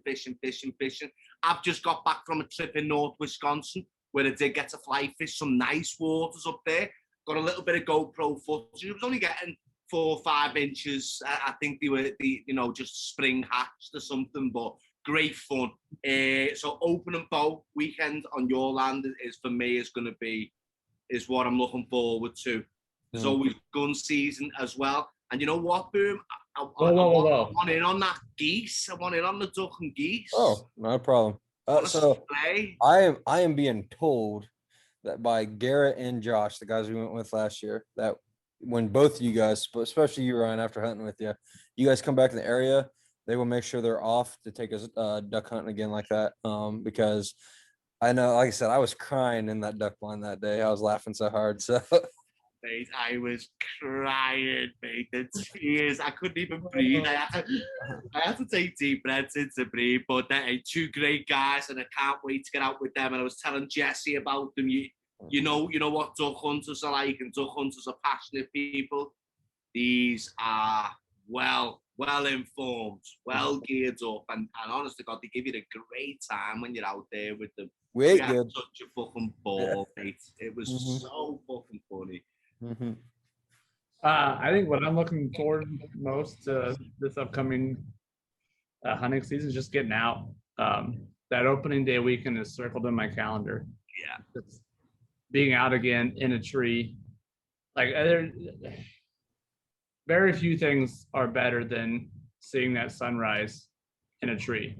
I've just got back from a trip in North Wisconsin where I did get to fly fish some nice waters up there. Got a little bit of GoPro footage. It was only getting 4 or 5 inches. I think they were, just spring hatched or something, but great fun. So opening bow weekend on your land is for me is what I'm looking forward to. There's always gun season as well. And you know what, Boom? I want in on that geese. I want in on the duck and geese. Oh, not a problem. So I am being told that by Garrett and Josh, the guys we went with last year, that when both of you guys, especially you, Ryan, after hunting with you, you guys come back in the area, they will make sure they're off to take us duck hunting again like that. Because I know, like I said, I was crying in that duck blind that day. I was laughing so hard. So Mate, I was crying, mate. The tears, I couldn't even breathe. I had to take deep breaths in to breathe. But they're 2 great guys, and I can't wait to get out with them. And I was telling Jesse about them. You know what duck hunters are like, and duck hunters are passionate people. These are well informed, well geared up, and honest to God, they give you a great time when you're out there with them. we had good. such a fucking ball, mate. It was so fucking funny. Mm-hmm. I think what I'm looking forward most to this upcoming hunting season is just getting out. That opening day weekend is circled in my calendar. Yeah. Just being out again in a tree. Like very few things are better than seeing that sunrise in a tree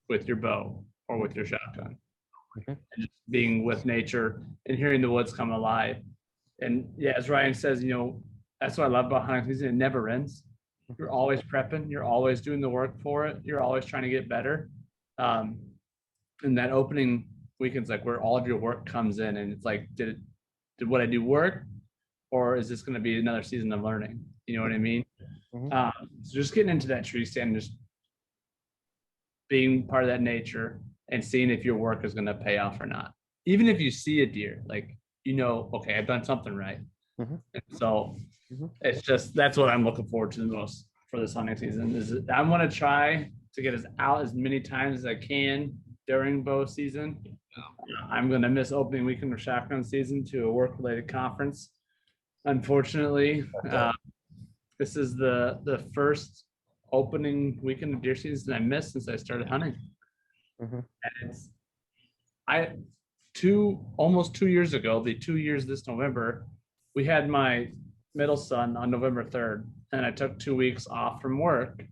with your bow or with your shotgun. And just being with nature and hearing the woods come alive. And yeah, as Ryan says, that's what I love about hunting season. It never ends. You're always prepping. You're always doing the work for it. You're always trying to get better. And that opening weekend's like where all of your work comes in, and it's like, did what I do work, or is this going to be another season of learning? You know what I mean? So just getting into that tree stand, just being part of that nature and seeing if your work is going to pay off or not. Even if you see a deer, like, okay, I've done something right. So it's just, that's what I'm looking forward to the most for this hunting season. Is I want to try to get us out as many times as I can during bow season. I'm going to miss opening weekend of shotgun season to a work-related conference. Unfortunately, this is the first opening weekend of deer season I missed since I started hunting. And it's almost 2 years ago, the 2 years this November, we had my middle son on November 3rd, and I took 2 weeks off from work.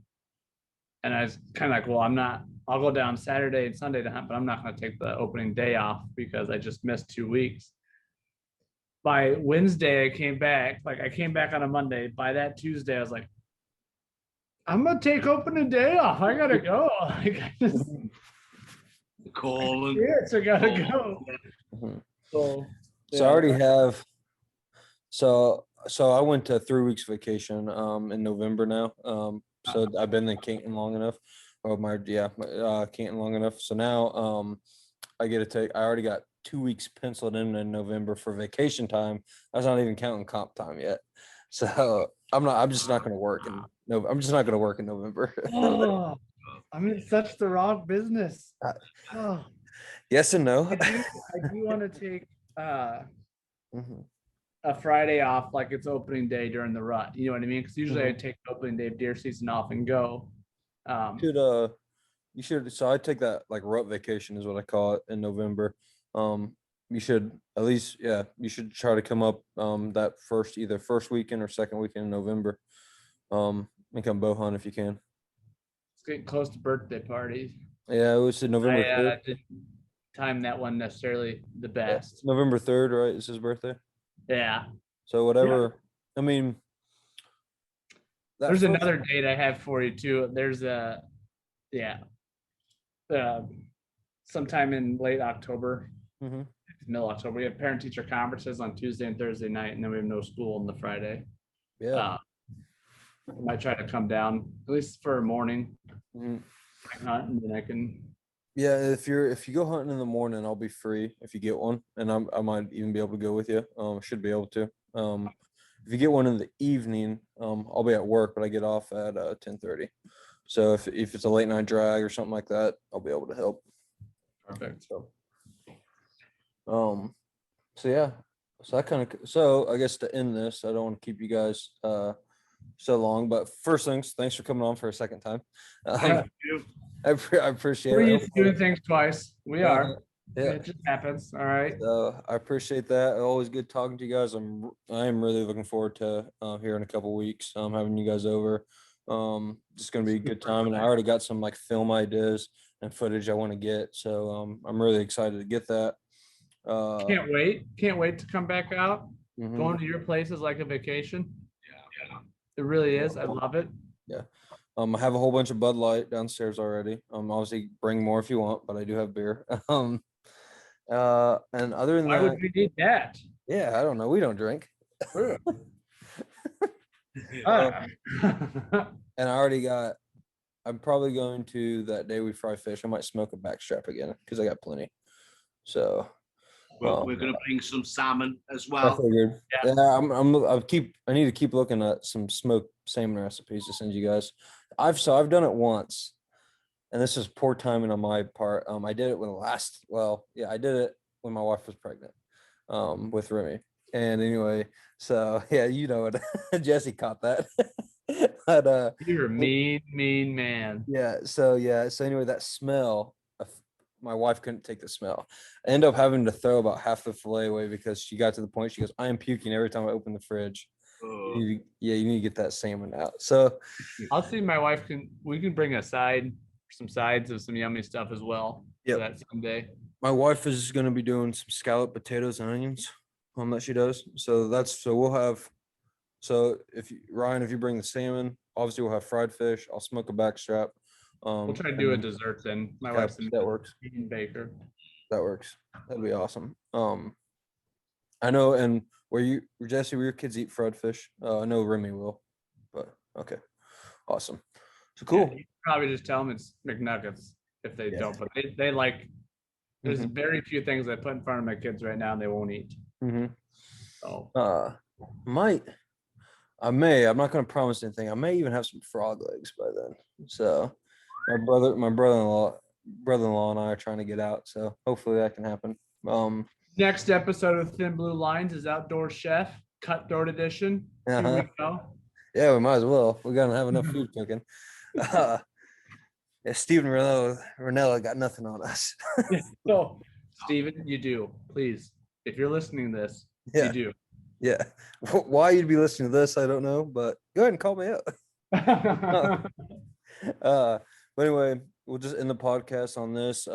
And I was kind of like, well, I'll go down Saturday and Sunday to hunt, but I'm not going to take the opening day off because I just missed 2 weeks. By Wednesday, I came back on a Monday. By that Tuesday, I was like, I'm going to take opening day off. I got to go. Like, I just calling. Yes, I got to go. So I already have. So I went to 3 weeks vacation in November now. So I've been in Canton long enough. Canton long enough. So now I already got 2 weeks penciled in November for vacation time. That's not even counting comp time yet. So I'm just not going to work I'm just not going to work in November. Oh, I'm in such the wrong business. Yes and no. I do want to take a Friday off, like it's opening day during the rut. You know what I mean? Because usually I take opening day of deer season off and go. You should. So I take that like rut vacation is what I call it in November. You should at least, you should try to come up that either first weekend or second weekend in November. And come bow hunt if you can. It's getting close to birthday parties. Yeah, it was November 3rd. Didn't time that one necessarily the best. November 3rd, right? Is his birthday. Yeah. So whatever. I mean, There's another date I have for you too. There's sometime in late October, middle October. We have parent teacher conferences on Tuesday and Thursday night, and then we have no school on the Friday. Yeah. I might try to come down at least for a morning, Mhm. hunt, and then I can. Yeah, if you go hunting in the morning, I'll be free if you get one, and I might even be able to go with you. Should be able to. If you get one in the evening, I'll be at work, but I get off at 10:30. So if it's a late night drag or something like that, I'll be able to help. Perfect. So yeah, so I guess to end this, I don't want to keep you guys so long, but first things, thanks for coming on for a second time. I appreciate We're it. used to doing things twice. We are. Yeah. It just happens. All right. I appreciate that. Always good talking to you guys. I am really looking forward to here in a couple weeks. Having you guys over. It's gonna be a good time, and I already got some like film ideas and footage I want to get. So I'm really excited to get that. Can't wait. Can't wait to come back out. Mhm. Going to your place is like a vacation. Yeah. It really is. I love it. Yeah. I have a whole bunch of Bud Light downstairs already. Obviously bring more if you want, but I do have beer. And other than Why that, would we need that? yeah, I don't know. We don't drink. And I'm probably going to that day we fry fish. I might smoke a backstrap again because I got plenty. So we're gonna bring some salmon as I well. figured. Yeah, I need to keep looking at some smoked salmon recipes to send you guys. I've done it once, and this is poor timing on my part. I did it I did it when my wife was pregnant, with Remy. And anyway, so yeah, you know it. Jesse caught that. But You're a mean man. yeah. So anyway, that smell. My wife couldn't take the smell. I ended up having to throw about half the fillet away because she got to the point. She goes, "I am puking every time I open the fridge." You need to get that salmon out. So I'll see my wife we can bring some sides of some yummy stuff as well. Yep. For that someday. my wife is going to be doing some scalloped potatoes and onions. That she does. So we'll have. So Ryan, if you bring the salmon, obviously we'll have fried fish. I'll smoke a backstrap. We'll try to do a dessert then. My wife's that works. baker. That works. That'd be awesome. I know, and Jesse, will your kids eat fried fish? I know Remy will, but okay, awesome. So cool. Yeah, you probably just tell them it's McNuggets if they don't, but they like. There's very few things I put in front of my kids right now and they won't eat. So I'm not going to promise anything. I may even have some frog legs by then. So my brother-in-law and I are trying to get out. So hopefully that can happen. Next episode of Thin Blue Lines is Outdoor Chef Cutthroat Edition. Here we go. Yeah, we might as well. We're gonna have enough food cooking. Yeah, Steven Ranella got nothing on us. So, Steven, you do. Please, if you're listening to this, you do. Yeah. Why you'd be listening to this, I don't know, but go ahead and call me up. But anyway, we'll just end the podcast on this.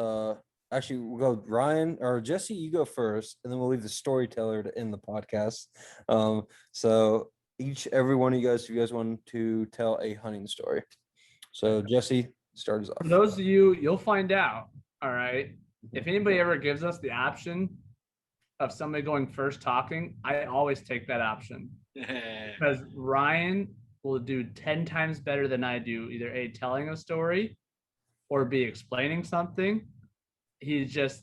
Actually, we'll go Ryan or Jesse, you go first, and then we'll leave the storyteller to end the podcast. So every one of you guys, if you guys want to tell a hunting story. So Jesse, start us off. For those of you, you'll find out. All right. If anybody ever gives us the option of somebody going first talking, I always take that option. Because Ryan will do 10 times better than I do, either A, telling a story or B, explaining something. It's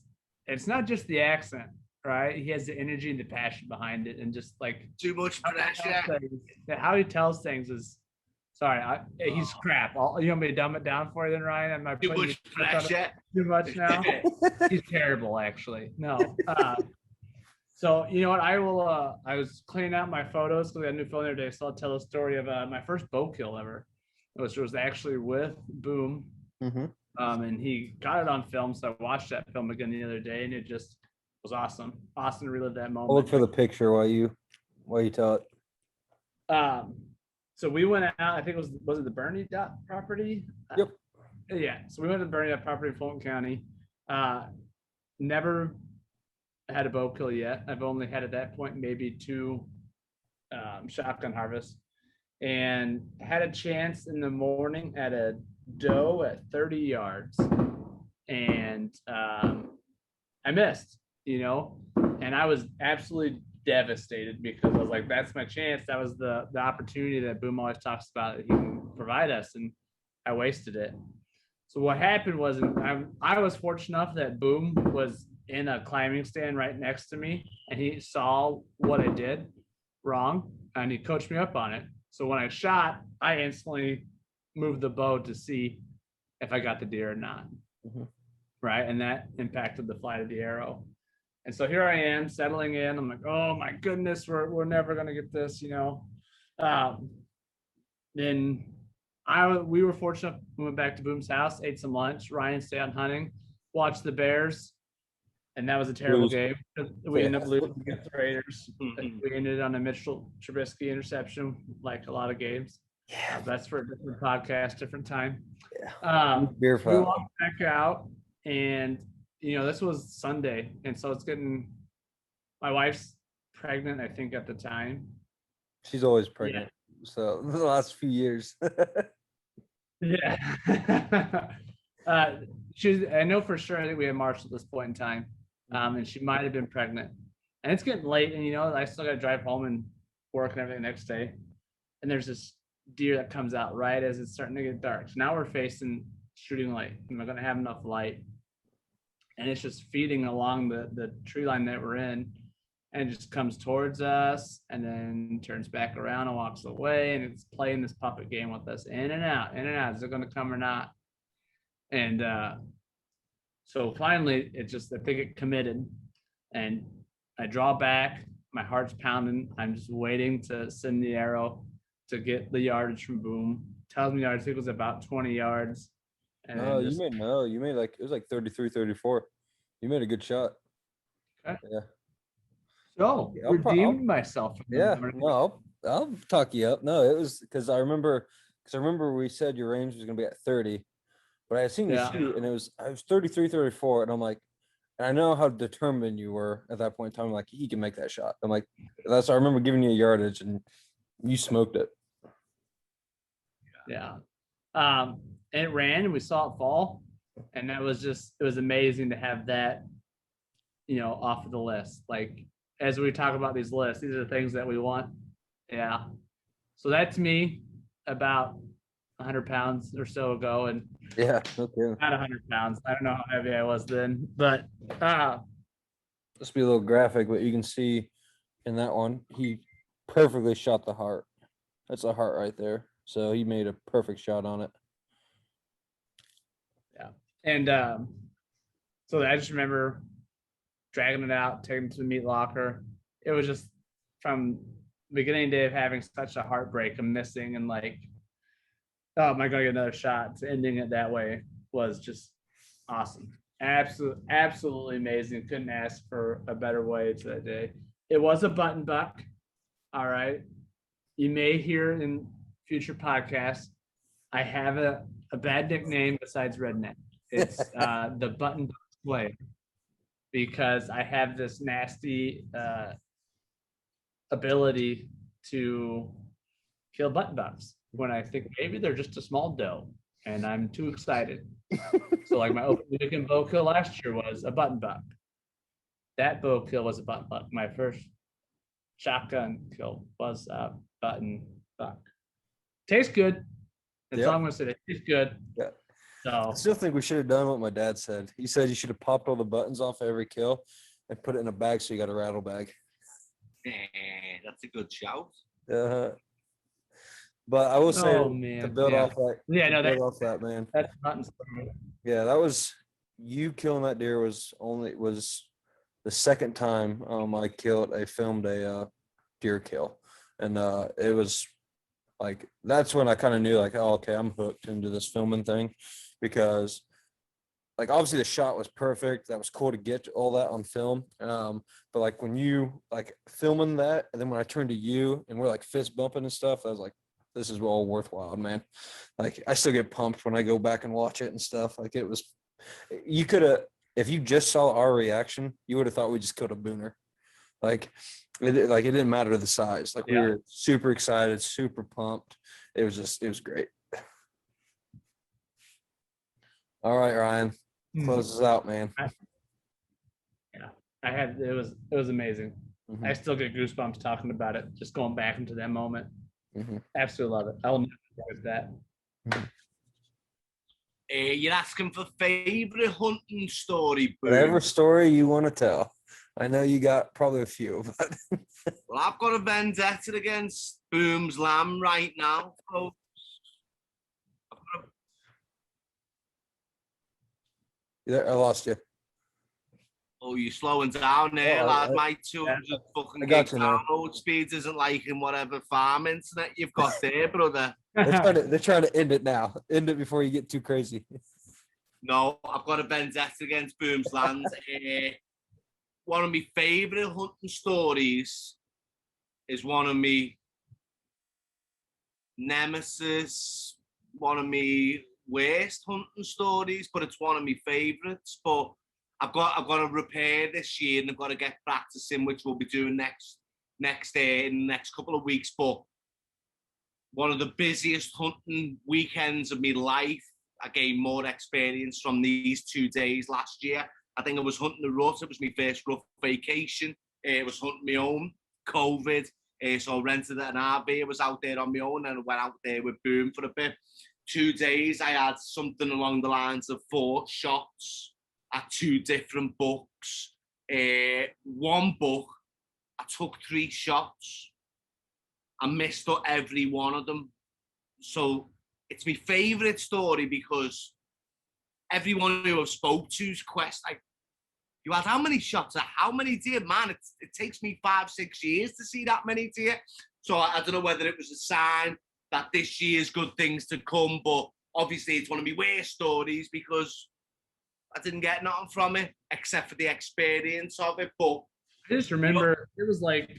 not just the accent, right? He has the energy and the passion behind it, and just like too much pressure. How he tells things is, he's crap. You want me to dumb it down for you then, Ryan? Am I too much pressure? Too much now? He's terrible, actually. No. So you know what? I was cleaning out my photos because I got a new phone the other day, so I'll tell a story of my first bow kill ever, which was actually with Boom. And he got it on film, so I watched that film again the other day, and it just was awesome. Awesome to relive that moment. I'll look for the picture while you tell it. So we went out. I think was it the Bernie property? Yep. Yeah. So we went to the Bernie property in Fulton County. Never had a bow kill yet. I've only had at that point maybe 2 shotgun harvests, and had a chance in the morning at a doe at 30 yards, and I missed, and I was absolutely devastated because I was like, that's my chance. That was the opportunity that Boom always talks about that he can provide us, and I wasted it. So what happened was, I was fortunate enough that Boom was in a climbing stand right next to me, and he saw what I did wrong, and he coached me up on it. So when I shot, I instantly moved the bow to see if I got the deer or not. Mhm. Right, and that impacted the flight of the arrow. And so here I am settling in. I'm like, oh my goodness, we're never gonna get this, Then we were fortunate. We went back to Boom's house, ate some lunch. Ryan stayed out hunting, watched the Bears, and that was a terrible game. We ended up losing against the Raiders. We ended on a Mitchell Trubisky interception, like a lot of games. Yeah, that's for a different podcast, different time. Yeah. We walked back out, and this was Sunday, and so it's getting. My wife's pregnant, I think, at the time. She's always pregnant. Yeah. So the last few years. Yeah. I know for sure. I think we had March at this point in time, and she might have been pregnant. And it's getting late, and I still got to drive home and work and everything the next day. And there's this deer that comes out right as it's starting to get dark. So now we're facing shooting light. Am I going to have enough light? And it's just feeding along the tree line that we're in, and it just comes towards us and then turns back around and walks away, and it's playing this puppet game with us, in and out, in and out. Is it going to come or not? And so finally, I think it committed, and I draw back. My heart's pounding. I'm just waiting to send the arrow to get the yardage from Boom. Tells me I think it was about 20 yards. And you made like, it was like 33, 34. You made a good shot. Okay. Yeah. So redeemed myself. Yeah. No, I'll talk you up. No, it was because I remember we said your range was gonna be at 30, but I had seen you shoot, and I was 33, 34, and I'm like, and I know how determined you were at that point in time. I'm like, he can make that shot. I'm like, I remember giving you a yardage, and you smoked it. Yeah. And it ran, and we saw it fall, and it was amazing to have that, off of the list. Like, as we talk about these lists, these are the things that we want. Yeah. So that's me about 100 pounds or so ago, and yeah, okay. Not 100 pounds. I don't know how heavy I was then, but this will be a little graphic, but you can see in that one, he perfectly shot the heart. That's a heart right there. So he made a perfect shot on it. Yeah. And so I just remember dragging it out, taking it to the meat locker. It was just from the beginning day of having such a heartbreak of missing and like, oh, am I going to get another shot? To ending it that way was just awesome. Absolutely amazing. Couldn't ask for a better way to that day. It was a button buck. All right. You may hear in future podcasts, I have a bad nickname besides Redneck. It's the button buck play, because I have this nasty ability to kill button bucks when I think maybe they're just a small doe and I'm too excited. So like my open weekend bow kill last year was a button buck. That bow kill was a button buck. My first shotgun kill was a button buck. Tastes good. That's all I'm gonna say. It tastes good. Yeah. So I still think we should have done what my dad said. He said you should have popped all the buttons off every kill and put it in a bag so you got a rattle bag. That's a good shout. But I will say man. to build off that. Yeah, no, off that, man. That's buttons. Yeah, that was you killing that deer was the second time I filmed a deer kill, and it was like that's when I kind of knew like, oh, okay, I'm hooked into this filming thing, because like obviously the shot was perfect. That was cool to get all that on film. But like when you like filming that, and then when I turned to you and we're like fist bumping and stuff, I was like, this is all worthwhile, man. Like I still get pumped when I go back and watch it and stuff. Like it was, you could have, if you just saw our reaction, you would have thought we just killed a booner. Like it didn't matter the size. Like we were super excited, super pumped. It was great. All right, Ryan, close us out, man. It was amazing. I still get goosebumps talking about it, just going back into that moment. Absolutely love it. I will never forget that. You're asking for favorite hunting story, Boom. Whatever story you want to tell. I know you got probably a few, but well, I've got a vendetta against Boom's lamb right now, folks. I lost you. Oh, you're slowing down there, lad. My 200 fucking gig download speed isn't liking whatever farm internet you've got there, brother. They're trying to end it now. End it before you get too crazy. No, I've got a vendetta against Boom's land. One of my favourite hunting stories is one of my nemesis, one of my worst hunting stories, but it's one of my favourites. But I've got to repair this year, and I've got to get practicing, which we'll be doing next in the next couple of weeks. But one of the busiest hunting weekends of my life. I gained more experience from these 2 days last year. I think I was hunting the rut. It was my first rough vacation. It was hunting my own, COVID. So I rented an RV. I was out there on my own, and I went out there with Boom for a bit. 2 days, I had something along the lines of 4 shots at 2 different bucks. One buck, I took 3 shots. I missed every one of them. So it's my favourite story because everyone who I've spoke to's like, you had how many shots? How many deer? Man, it takes me 5-6 years to see that many deer. So I don't know whether it was a sign that this year's good things to come, but obviously it's one of my worst stories because I didn't get nothing from it except for the experience of it. But I just remember it was like,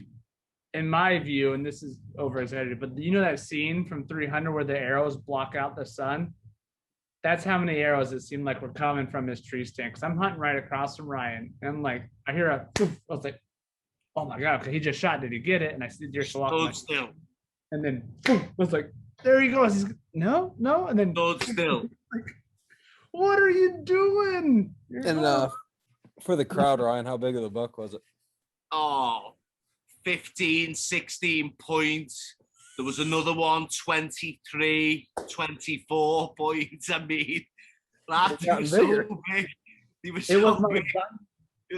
in my view, and this is over exaggerated, but you know that scene from 300 where the arrows block out the sun? That's how many arrows it seemed like were coming from his tree stand. Because I'm hunting right across from Ryan, and I'm like, I hear a poof. I was like, oh my God, he just shot. Did he get it? And I see the deer stood still. And then poof, I was like, there he goes. He's no. And then stood still. Like, what are you doing? And for the crowd, Ryan, how big of the buck was it? Oh, 15, 16 points. There was another one, 23, 24 points. I mean, that was so big. He was so big.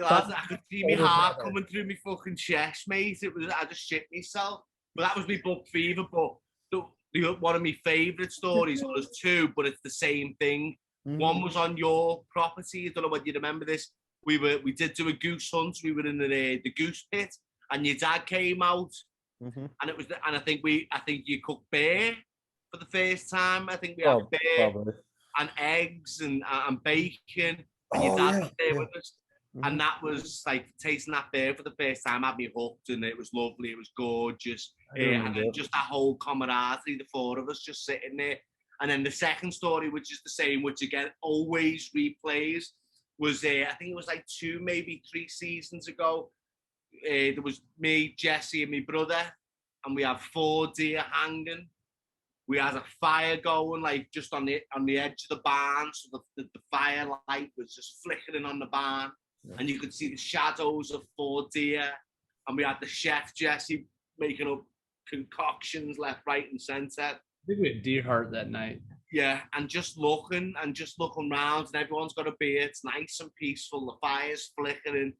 I could see my heart coming through my fucking chest, mate. I just shit myself. But that was my buck fever. But one of my favourite stories, well, there's 2, but it's the same thing. One was on your property. I don't know whether you remember this. We did do a goose hunt. We were in the goose pit, and your dad came out. And it was, and I think you cooked bear for the first time. I think we had bear and eggs and bacon. And your dad was there with us, and that was like tasting that bear for the first time. Had me hooked, and it was lovely. It was gorgeous, and then just that whole camaraderie, the 4 of us just sitting there. And then the second story, which is the same, which again always replays, was I think it was like 2, maybe 3 seasons ago. There was me, Jesse, and my brother, and we had 4 deer hanging. We had a fire going, like just on the edge of the barn, so the firelight was just flickering on the barn, and you could see the shadows of 4 deer. And we had the chef Jesse making up concoctions left, right, and centre. I think we had deer heart that night. Yeah, and just looking round, and everyone's got a beer. It's nice and peaceful. The fire's flickering.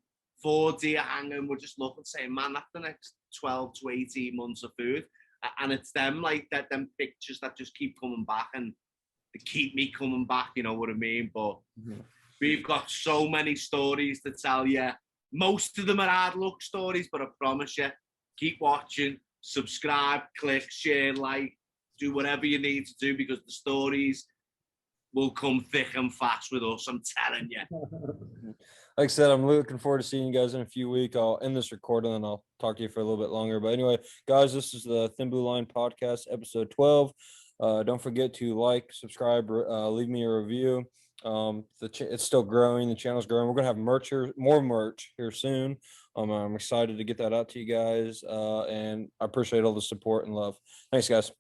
4 deer hanging. We're just looking, saying, man, that's the next 12 to 18 months of food. And it's them like that, them pictures that just keep coming back, and they keep me coming back. You know what I mean? But we've got so many stories to tell you. Most of them are hard luck stories, but I promise you, keep watching, subscribe, click, share, like, do whatever you need to do, because the stories will come thick and fast with us. I'm telling you. like I said, I'm looking forward to seeing you guys in a few weeks. I'll end this recording and I'll talk to you for a little bit longer. But anyway, guys, this is the Thin Blue Line podcast, episode 12. Don't forget to like, subscribe, leave me a review. It's still growing. The channel's growing. We're gonna have more merch here soon. I'm excited to get that out to you guys. And I appreciate all the support and love. Thanks, guys.